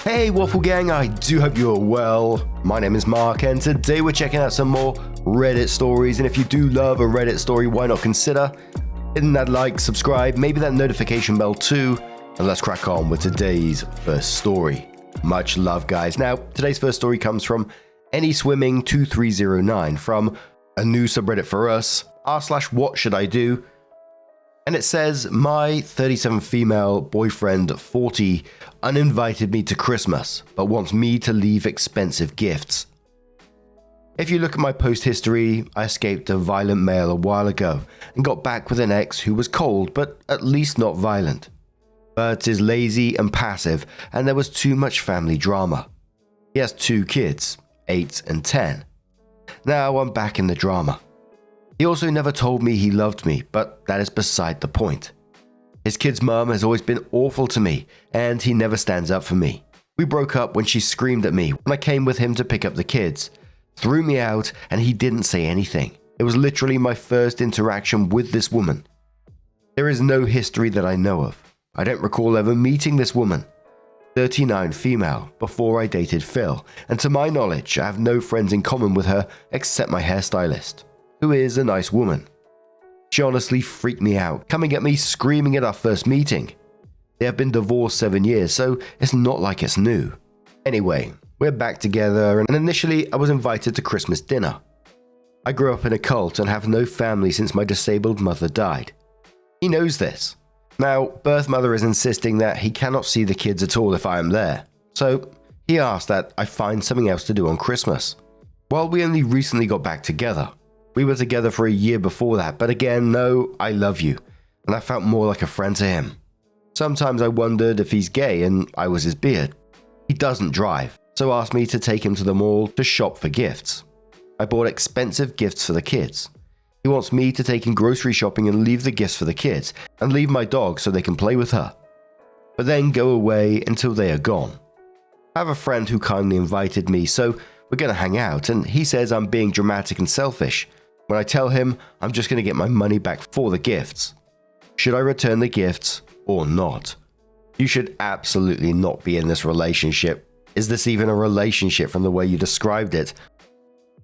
Hey Waffle Gang, I do hope you're well. My name is Mark and today we're checking out some more Reddit stories, and if you do love a Reddit story, why not consider hitting that like, subscribe, maybe that notification bell too, and let's crack on with today's first story. Much love guys. Now, today's first story comes from AnySwimming2309 from a new subreddit for us, r/what should I do? And it says, my 37 female boyfriend, 40, uninvited me to Christmas, but wants me to leave expensive gifts. If you look at my post history, I escaped a violent male a while ago and got back with an ex who was cold, but at least not violent. But is lazy and passive, and there was too much family drama. He has 2 kids, 8 and 10. Now I'm back in the drama. He also never told me he loved me, but that is beside the point. His kid's mum has always been awful to me, and he never stands up for me. We broke up when she screamed at me when I came with him to pick up the kids, threw me out, and he didn't say anything. It was literally my first interaction with this woman. There is no history that I know of. I don't recall ever meeting this woman. 39 female, before I dated Phil, and to my knowledge, I have no friends in common with her except my hairstylist, who is a nice woman. She honestly freaked me out, coming at me screaming at our first meeting. They have been divorced 7 years, so it's not like it's new. Anyway, we're back together, and initially I was invited to Christmas dinner. I grew up in a cult and have no family since my disabled mother died. He knows this. Now, birth mother is insisting that he cannot see the kids at all if I am there, so he asked that I find something else to do on Christmas. While we only recently got back together, we were together for a year before that, but again, no, I love you, and I felt more like a friend to him. Sometimes I wondered if he's gay and I was his beard. He doesn't drive, so asked me to take him to the mall to shop for gifts. I bought expensive gifts for the kids. He wants me to take him grocery shopping and leave the gifts for the kids, and leave my dog so they can play with her, but then go away until they are gone. I have a friend who kindly invited me, so we're going to hang out, and he says I'm being dramatic and selfish when I tell him I'm just going to get my money back for the gifts. Should I return the gifts or not? You should absolutely not be in this relationship. Is this even a relationship from the way you described it?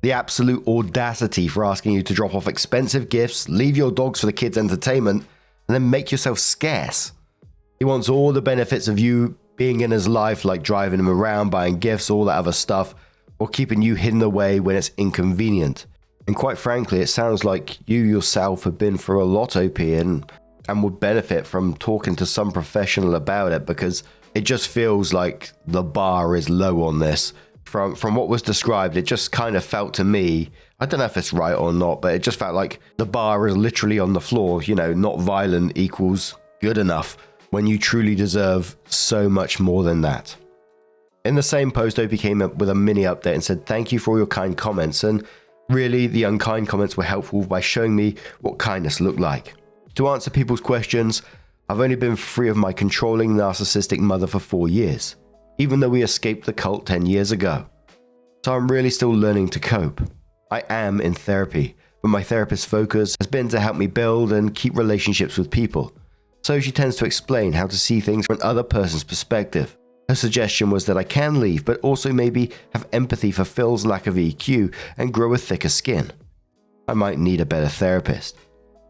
The absolute audacity for asking you to drop off expensive gifts, leave your dogs for the kids' entertainment, and then make yourself scarce. He wants all the benefits of you being in his life, like driving him around, buying gifts, all that other stuff, or keeping you hidden away when it's inconvenient. And quite frankly, it sounds like you yourself have been through a lot, OP, and would benefit from talking to some professional about it, because it just feels like the bar is low on this. From what was described, it just kind of felt to me, I don't know if it's right or not, but it just felt like the bar is literally on the floor. You know, not violent equals good enough when you truly deserve so much more than that. In the same post, Opie came up with a mini update and said, thank you for all your kind comments, and really the unkind comments were helpful by showing me what kindness looked like. To answer people's questions, I've only been free of my controlling narcissistic mother for 4 years. Even though we escaped the cult 10 years ago. So I'm really still learning to cope. I am in therapy, but my therapist's focus has been to help me build and keep relationships with people. So she tends to explain how to see things from another person's perspective. Her suggestion was that I can leave, but also maybe have empathy for Phil's lack of EQ and grow a thicker skin. I might need a better therapist.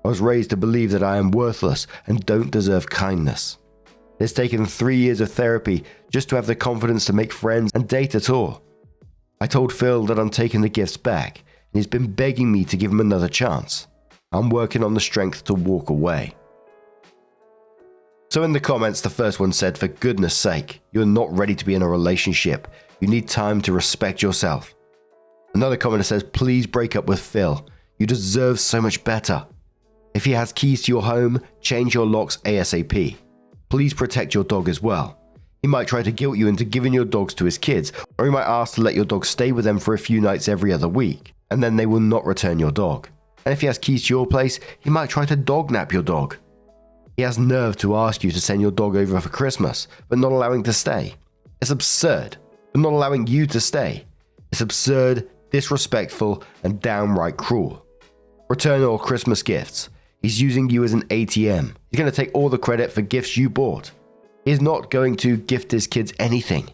I was raised to believe that I am worthless and don't deserve kindness. It's taken 3 years of therapy just to have the confidence to make friends and date at all. I told Phil that I'm taking the gifts back, and he's been begging me to give him another chance. I'm working on the strength to walk away. So in the comments, the first one said, for goodness sake, you're not ready to be in a relationship. You need time to respect yourself. Another commenter says, please break up with Phil. You deserve so much better. If he has keys to your home, change your locks ASAP. Please protect your dog as well. He might try to guilt you into giving your dogs to his kids, or he might ask to let your dog stay with them for a few nights every other week, and then they will not return your dog. And if he has keys to your place, he might try to dog nap your dog. He has nerve to ask you to send your dog over for Christmas, but not allowing to stay. It's absurd, but not allowing you to stay. It's absurd, disrespectful, and downright cruel. Return all Christmas gifts. He's using you as an ATM. He's going to take all the credit for gifts you bought. He's not going to gift his kids anything.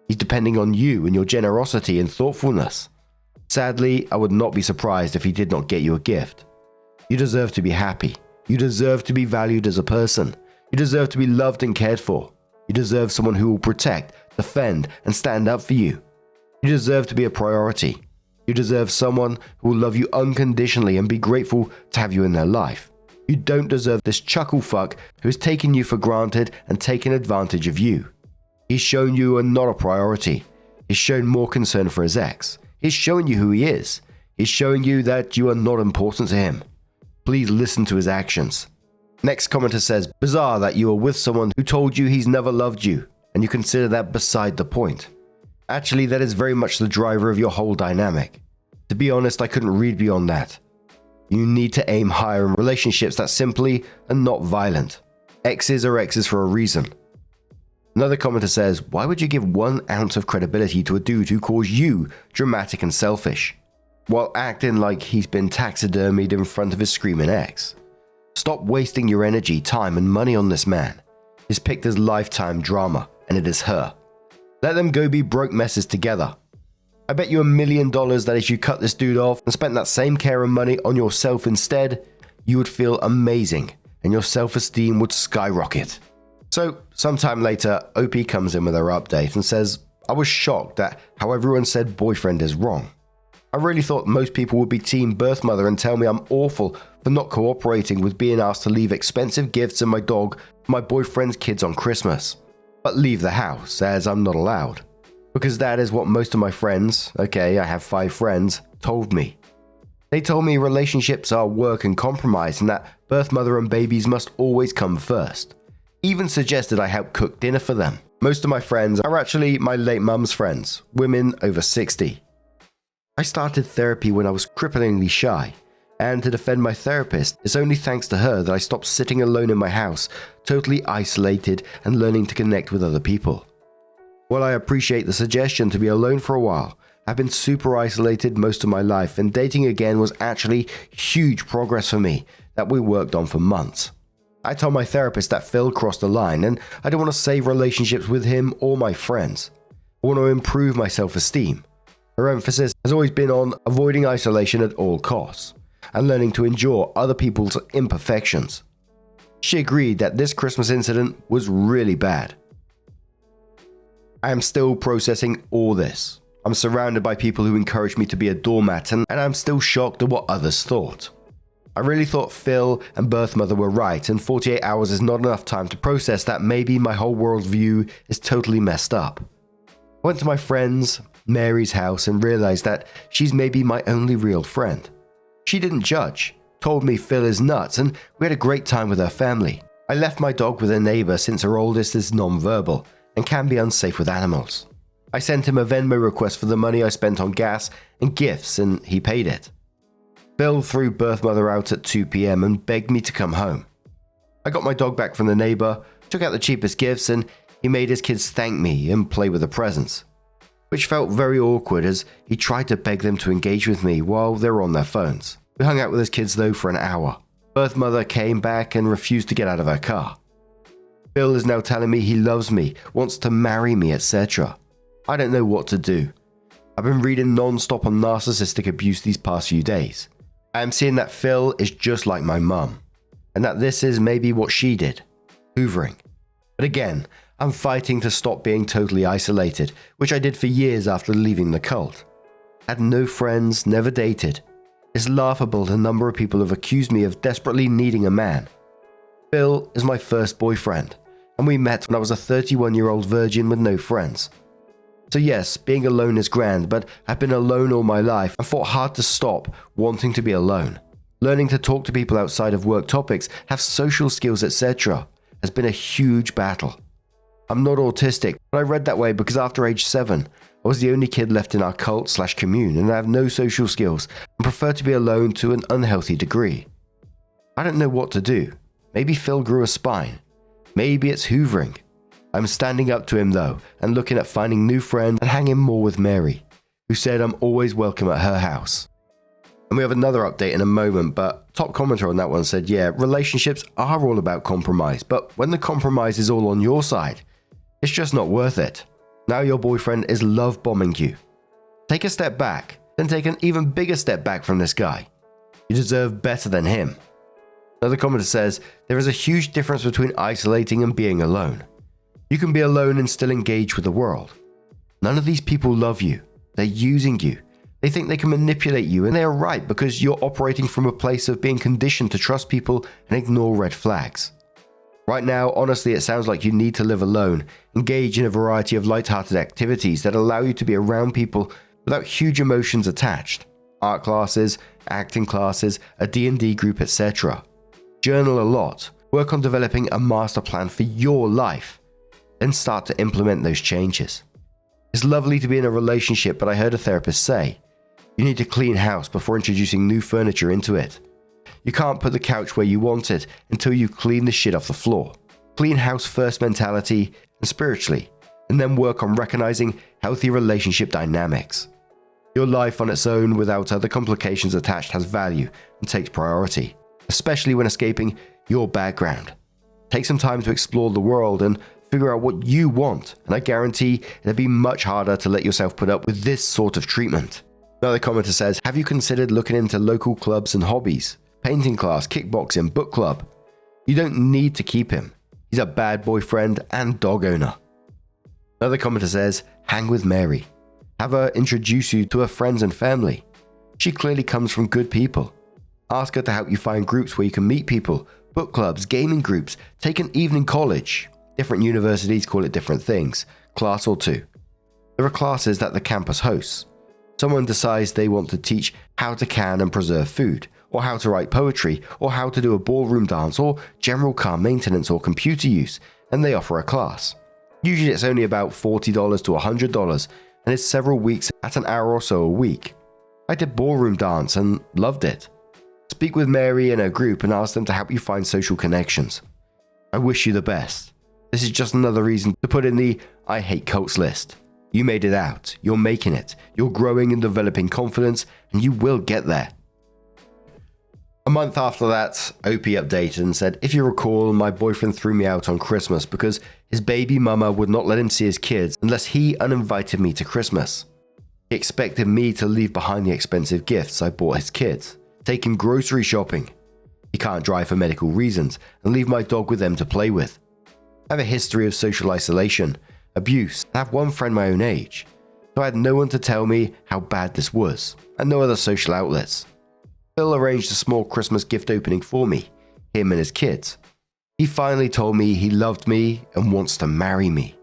He's depending on you and your generosity and thoughtfulness. Sadly, I would not be surprised if he did not get you a gift. You deserve to be happy. You deserve to be valued as a person. You deserve to be loved and cared for. You deserve someone who will protect, defend, and stand up for you. You deserve to be a priority. You deserve someone who will love you unconditionally and be grateful to have you in their life. You don't deserve this chuckle fuck who has taken you for granted and taken advantage of you. He's shown you are not a priority. He's shown more concern for his ex. He's showing you who he is. He's showing you that you are not important to him. Please listen to his actions. Next commenter says, bizarre that you are with someone who told you he's never loved you, and you consider that beside the point. Actually, that is very much the driver of your whole dynamic. To be honest, I couldn't read beyond that. You need to aim higher in relationships that simply are not violent. Exes are exes for a reason. Another commenter says, why would you give 1 ounce of credibility to a dude who calls you dramatic and selfish, while acting like he's been taxidermied in front of his screaming ex? Stop wasting your energy, time, and money on this man. He's picked his lifetime drama, and it is her. Let them go be broke messes together. I bet you $1 million that if you cut this dude off and spent that same care and money on yourself instead, you would feel amazing, and your self-esteem would skyrocket. So, sometime later, OP comes in with her update and says, I was shocked at how everyone said boyfriend is wrong. I really thought most people would be team birth mother and tell me I'm awful for not cooperating with being asked to leave expensive gifts and my dog for my boyfriend's kids on Christmas. But leave the house, as I'm not allowed. Because that is what most of my friends, okay, I have 5 friends, told me. They told me relationships are work and compromise and that birth mother and babies must always come first. Even suggested I help cook dinner for them. Most of my friends are actually my late mum's friends, women over 60. I started therapy when I was cripplingly shy, and to defend my therapist, it's only thanks to her that I stopped sitting alone in my house, totally isolated and learning to connect with other people. While I appreciate the suggestion to be alone for a while, I've been super isolated most of my life, and dating again was actually huge progress for me that we worked on for months. I told my therapist that Phil crossed the line, and I don't want to save relationships with him or my friends. I want to improve my self-esteem. Her emphasis has always been on avoiding isolation at all costs, and learning to endure other people's imperfections. She agreed that this Christmas incident was really bad. I am still processing all this. I'm surrounded by people who encourage me to be a doormat, and I'm still shocked at what others thought. I really thought Phil and birth mother were right, and 48 hours is not enough time to process that maybe my whole worldview is totally messed up. I went to my friend's, Mary's house, and realized that she's maybe my only real friend. She didn't judge, told me Phil is nuts, and we had a great time with her family. I left my dog with a neighbor since her oldest is non-verbal and can be unsafe with animals. I sent him a Venmo request for the money I spent on gas and gifts, and he paid it. Phil threw birth mother out at 2 p.m. and begged me to come home. I got my dog back from the neighbor, took out the cheapest gifts, and he made his kids thank me and play with the presents, which felt very awkward as he tried to beg them to engage with me while they were on their phones. We hung out with his kids though for an hour. Birth mother came back and refused to get out of her car. Phil is now telling me he loves me, wants to marry me, etc. I don't know what to do. I've been reading non-stop on narcissistic abuse these past few days. I am seeing that Phil is just like my mum, and that this is maybe what she did, hoovering. But again, I'm fighting to stop being totally isolated, which I did for years after leaving the cult. Had no friends, never dated. It's laughable the number of people have accused me of desperately needing a man. Phil is my first boyfriend, and we met when I was a 31-year-old virgin with no friends. So yes, being alone is grand, but I've been alone all my life and fought hard to stop wanting to be alone. Learning to talk to people outside of work topics, have social skills, etc. has been a huge battle. I'm not autistic, but I read that way because after age 7, I was the only kid left in our cult/commune, and I have no social skills and prefer to be alone to an unhealthy degree. I don't know what to do. Maybe Phil grew a spine. Maybe it's hoovering. I'm standing up to him though, and looking at finding new friends and hanging more with Mary, who said I'm always welcome at her house. And we have another update in a moment, but top commenter on that one said, yeah, relationships are all about compromise, but when the compromise is all on your side, it's just not worth it. Now your boyfriend is love bombing you. Take a step back, then take an even bigger step back from this guy. You deserve better than him. Another commenter says, there is a huge difference between isolating and being alone. You can be alone and still engage with the world. None of these people love you. They're using you. They think they can manipulate you, and they are right because you're operating from a place of being conditioned to trust people and ignore red flags. Right now, honestly, it sounds like you need to live alone, engage in a variety of light-hearted activities that allow you to be around people without huge emotions attached. Art classes, acting classes, a D&D group, etc. Journal a lot. Work on developing a master plan for your life. Then start to implement those changes. It's lovely to be in a relationship, but I heard a therapist say, you need to clean house before introducing new furniture into it. You can't put the couch where you want it until you clean the shit off the floor. Clean house first mentality and spiritually, and then work on recognizing healthy relationship dynamics. Your life on its own without other complications attached has value and takes priority, especially when escaping your background. Take some time to explore the world and figure out what you want, and I guarantee it'll be much harder to let yourself put up with this sort of treatment. Another commenter says, have you considered looking into local clubs and hobbies? Painting class, kickboxing, book club? You don't need to keep him. He's a bad boyfriend and dog owner. Another commenter says, hang with Mary. Have her introduce you to her friends and family. She clearly comes from good people. Ask her to help you find groups where you can meet people, book clubs, gaming groups, take an evening college. Different universities call it different things, class or two. There are classes that the campus hosts. Someone decides they want to teach how to can and preserve food, or how to write poetry, or how to do a ballroom dance, or general car maintenance or computer use, and they offer a class. Usually it's only about $40 to $100, and it's several weeks at an hour or so a week. I did ballroom dance and loved it. Speak with Mary and her group and ask them to help you find social connections. I wish you the best. This is just another reason to put in the I hate cults list. You made it out. You're making it. You're growing and developing confidence, and you will get there. A month after that, OP updated and said, if you recall, my boyfriend threw me out on Christmas because his baby mama would not let him see his kids unless he uninvited me to Christmas. He expected me to leave behind the expensive gifts I bought his kids, take him grocery shopping. He can't drive for medical reasons, and leave my dog with them to play with. I have a history of social isolation, abuse, and I have one friend my own age, so I had no one to tell me how bad this was, and no other social outlets. Phil arranged a small Christmas gift opening for me, him and his kids. He finally told me he loved me and wants to marry me.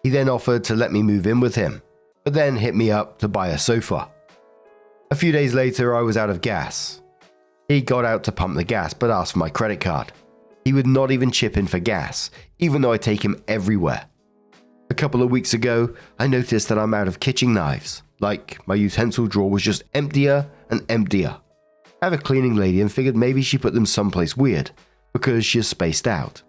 He then offered to let me move in with him, but then hit me up to buy a sofa. A few days later, I was out of gas. He got out to pump the gas, but asked for my credit card. He would not even chip in for gas, even though I take him everywhere. A couple of weeks ago, I noticed that I'm out of kitchen knives. Like, my utensil drawer was just emptier and emptier. I have a cleaning lady and figured maybe she put them someplace weird, because she's spaced out.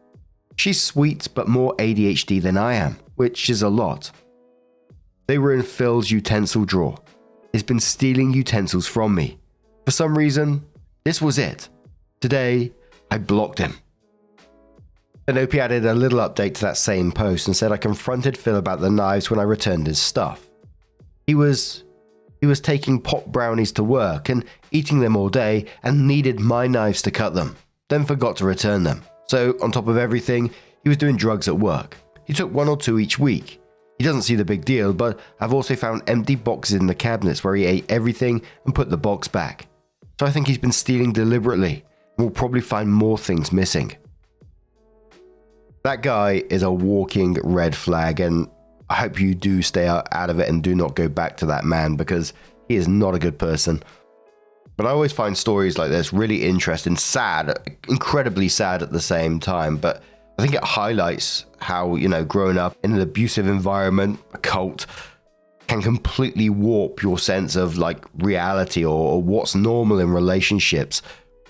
She's sweet but more ADHD than I am, which is a lot. They were in Phil's utensil drawer. He's been stealing utensils from me. For some reason, this was it. Today, I blocked him. Then OP added a little update to that same post and said I confronted Phil about the knives when I returned his stuff. He was taking pot brownies to work and eating them all day and needed my knives to cut them, then forgot to return them. So on top of everything, he was doing drugs at work. He took 1 or 2 each week. He doesn't see the big deal, but I've also found empty boxes in the cabinets where he ate everything and put the box back. So I think he's been stealing deliberately and will probably find more things missing. That guy is a walking red flag, and I hope you do stay out of it and do not go back to that man because he is not a good person. But I always find stories like this really interesting, sad, incredibly sad at the same time. But I think it highlights how, growing up in an abusive environment, a cult, can completely warp your sense of reality or what's normal in relationships.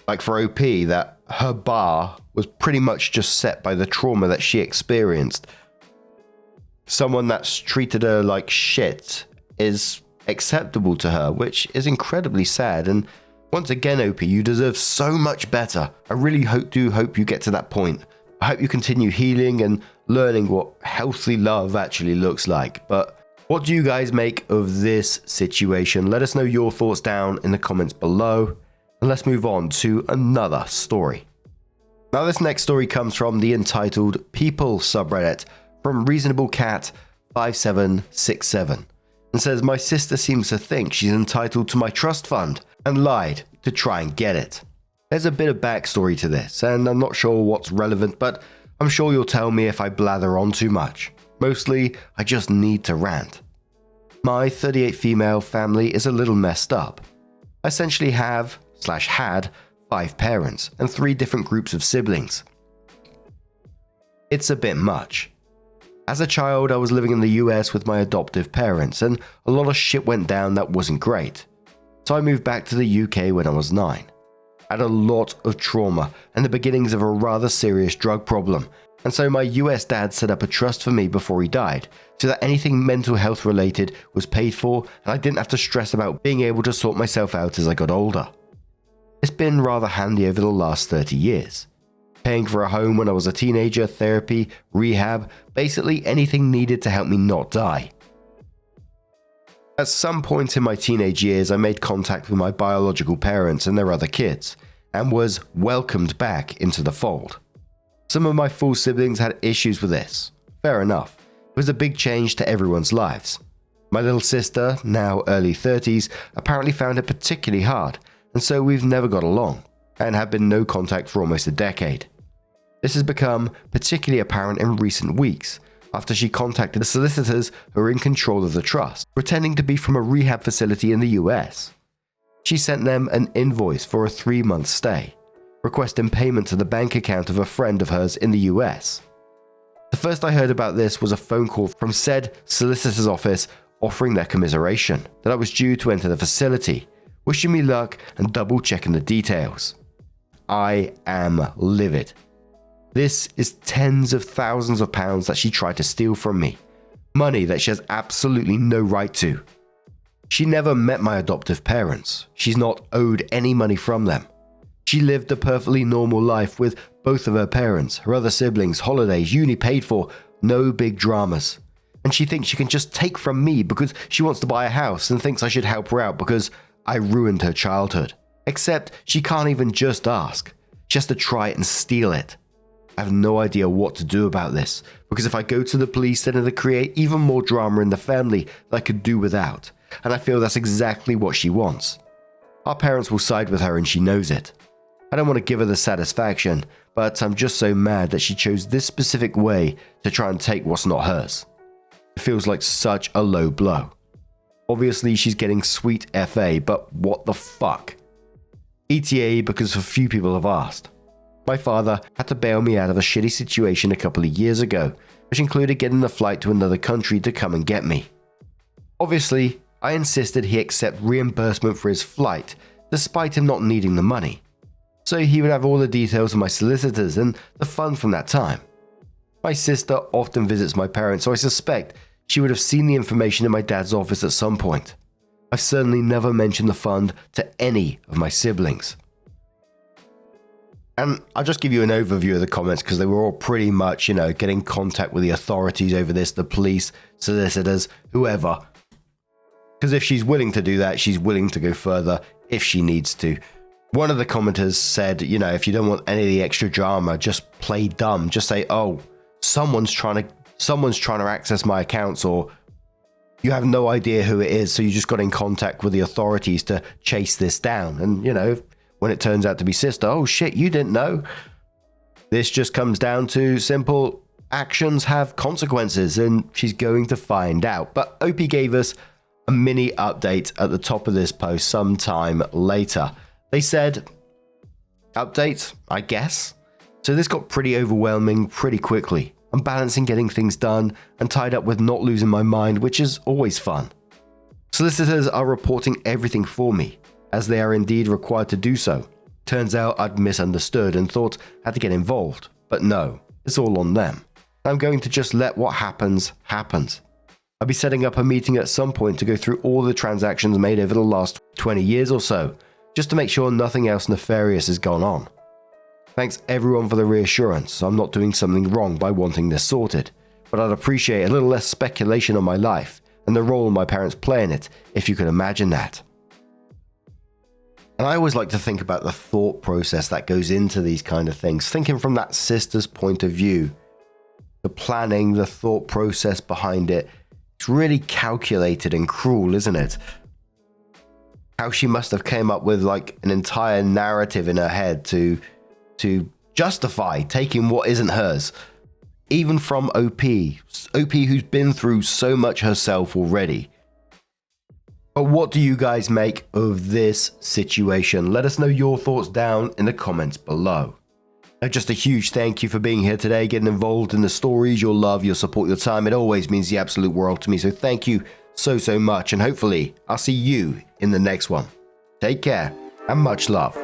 Like for OP, that her bar was pretty much just set by the trauma that she experienced. Someone that's treated her like shit is acceptable to her, which is incredibly sad. And once again, OP, you deserve so much better. I really do hope you get to that point. I hope you continue healing, and learning what healthy love actually looks like. But what do you guys make of this situation? Let us know your thoughts down in the comments below, and let's move on to another story. Now this next story comes from the entitled People subreddit from Reasonable Cat 5767 and says, my sister seems to think she's entitled to my trust fund and lied to try and get it. There's a bit of backstory to this, and I'm not sure what's relevant, but I'm sure you'll tell me if I blather on too much. Mostly, I just need to rant. My 38 female family is a little messed up. I essentially had 5 parents and 3 different groups of siblings. It's a bit much. As a child, I was living in the US with my adoptive parents, and a lot of shit went down that wasn't great. So I moved back to the UK when I was 9. I had a lot of trauma and the beginnings of a rather serious drug problem, and so my US dad set up a trust for me before he died, so that anything mental health related was paid for and I didn't have to stress about being able to sort myself out as I got older. It's been rather handy over the last 30 years. Paying for a home when I was a teenager, therapy, rehab, basically anything needed to help me not die. At some point in my teenage years, I made contact with my biological parents and their other kids, and was welcomed back into the fold. Some of my full siblings had issues with this. Fair enough. It was a big change to everyone's lives. My little sister, now early 30s, apparently found it particularly hard, and so we've never got along, and have been no contact for almost a decade. This has become particularly apparent in recent weeks, after she contacted the solicitors who are in control of the trust, pretending to be from a rehab facility in the US. She sent them an invoice for a 3-month stay, requesting payment to the bank account of a friend of hers in the US. The first I heard about this was a phone call from said solicitor's office offering their commiseration that I was due to enter the facility, wishing me luck and double checking the details. I am livid. This is tens of thousands of pounds that she tried to steal from me. Money that she has absolutely no right to. She never met my adoptive parents. She's not owed any money from them. She lived a perfectly normal life with both of her parents, her other siblings, holidays, uni paid for, no big dramas. And she thinks she can just take from me because she wants to buy a house and thinks I should help her out because I ruined her childhood. Except she can't even just ask. She has to try and steal it. I have no idea what to do about this, because if I go to the police then it'll create even more drama in the family that I could do without, and I feel that's exactly what she wants. Our parents will side with her and she knows it. I don't want to give her the satisfaction, but I'm just so mad that she chose this specific way to try and take what's not hers. It feels like such a low blow. Obviously she's getting sweet FA, but what the fuck? ETA because a few people have asked. My father had to bail me out of a shitty situation a couple of years ago, which included getting a flight to another country to come and get me. Obviously, I insisted he accept reimbursement for his flight, despite him not needing the money. So he would have all the details of my solicitors and the fund from that time. My sister often visits my parents, so I suspect she would have seen the information in my dad's office at some point. I've certainly never mentioned the fund to any of my siblings. And I'll just give you an overview of the comments because they were all pretty much, getting in contact with the authorities over this, the police, solicitors, whoever. Because if she's willing to do that, she's willing to go further if she needs to. One of the commenters said, if you don't want any of the extra drama, just play dumb. Just say, oh, someone's trying to access my accounts, or you have no idea who it is, so you just got in contact with the authorities to chase this down. And, when it turns out to be sister, oh shit, you didn't know. This just comes down to simple actions have consequences, and she's going to find out. But OP gave us a mini update at the top of this post sometime later. They said, update, I guess. So this got pretty overwhelming pretty quickly. I'm balancing getting things done and tied up with not losing my mind, which is always fun. Solicitors are reporting everything for me, as they are indeed required to do so. Turns out I'd misunderstood and thought I had to get involved, but no, it's all on them. I'm going to just let what happens, happens. I'll be setting up a meeting at some point to go through all the transactions made over the last 20 years or so, just to make sure nothing else nefarious has gone on. Thanks everyone for the reassurance. I'm not doing something wrong by wanting this sorted, but I'd appreciate a little less speculation on my life and the role my parents play in it, if you could imagine that. And I always like to think about the thought process that goes into these kind of things, thinking from that sister's point of view, the planning, the thought process behind it. It's really calculated and cruel, isn't it? How she must have came up with like an entire narrative in her head to justify taking what isn't hers. Even from OP who's been through so much herself already. But what do you guys make of this situation? Let us know your thoughts down in the comments below. Now, just a huge thank you for being here today, getting involved in the stories, your love, your support, your time. It always means the absolute world to me. So thank you so much. And hopefully I'll see you in the next one. Take care and much love.